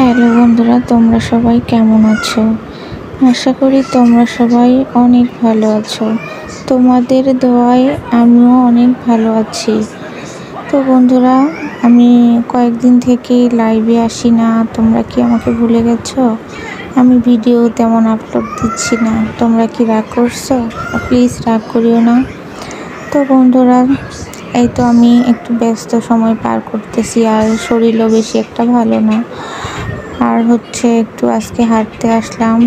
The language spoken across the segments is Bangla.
হ্যালো বন্ধুরা, তোমরা সবাই কেমন আছো? আশা করি তোমরা সবাই অনেক ভালো আছো। তোমাদের দোয়ায় আমিও অনেক ভালো আছি। তো বন্ধুরা, আমি কয়েকদিন থেকেই লাইভে আসি না। তোমরা কি আমাকে ভুলে গেছো? আমি ভিডিও তেমন আপলোড দিচ্ছি না। তোমরা কি রাগ করছো? প্লিজ রাগ করিও না। তো বন্ধুরা, এই তো আমি একটু ব্যস্ত সময় পার করতেছি, আর শরীরও বেশি একটা ভালো না। আর একটু আজকে হাঁটতে আসলাম,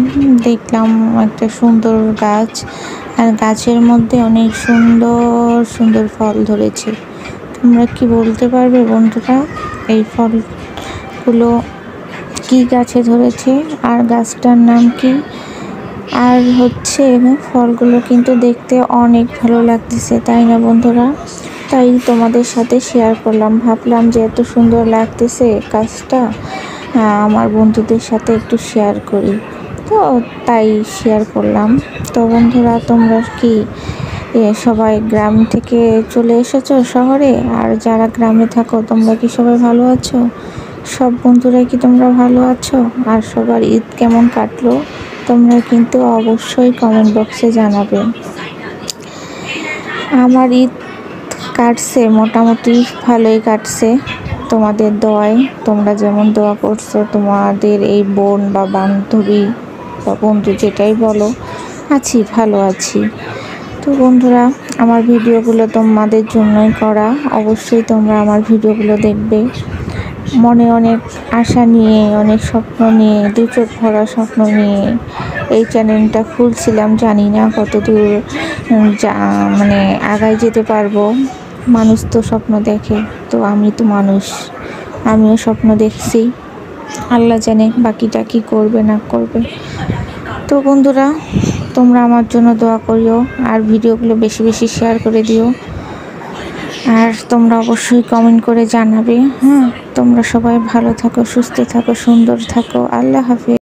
দেখলাম একটা সুন্দর গাছ, আর গাছের মধ্যে অনেক সুন্দর সুন্দর ফল ধরেছে। তোমরা কি বলতে পারবে বন্ধুরা, এই ফলগুলো কি গাছে ধরেছে আর গাছটার নাম কি? আর ফলগুলো কিন্তু দেখতে অনেক ভালো লাগতেছে, তাই না বন্ধুরা? তাই তোমাদের সাথে শেয়ার করলাম। ভাবলাম যে এত সুন্দর লাগতেছে গাছটা, আমার বন্ধুদের সাথে একটু শেয়ার করি, তো তাই শেয়ার করলাম। তো বন্ধুরা, তোমরা কি সবাই গ্রাম থেকে চলে এসেছো শহরে? আর যারা গ্রামে থাকো, তোমরা কি সবাই ভালো আছো? সব বন্ধুরাই কি তোমরা ভালো আছো? আর সবার ঈদ কেমন কাটলো তোমরা কিন্তু অবশ্যই কমেন্ট বক্সে জানাবে। আমার ঈদ কাটছে, মোটামুটি ভালোই কাটছে তোমাদের দোয়ায়। তোমরা যেমন দোয়া করছো, তোমাদের এই বোন বা বান্ধবী বা বন্ধু যেটাই বলো, ভালো আছি। তো বন্ধুরা, আমার ভিডিওগুলো তোমাদের জন্যই করা। অবশ্যই তোমরা আমার ভিডিওগুলো দেখবে। মনে অনেক আশা নিয়ে, অনেক স্বপ্ন নিয়ে, দু চোখ ভরা স্বপ্ন নিয়ে এই চ্যানেলটা খুলছিলাম। জানি না কত দূর আগায় যেতে পারবো। মানুষ তো স্বপ্ন দেখে, তো আমি তো মানুষ, আমিও স্বপ্ন দেখছি। আল্লাহ জানে বাকিটা কি করবে না করবে। তো বন্ধুরা, তোমরা আমার জন্য দোয়া করিও, আর ভিডিওগুলো বেশি বেশি শেয়ার করে দিও। আর তোমরা অবশ্যই কমেন্ট করে জানাবে। তোমরা সবাই ভালো থাকো, সুস্থ থাকো, সুন্দর থাকো। আল্লাহ হাফেজ।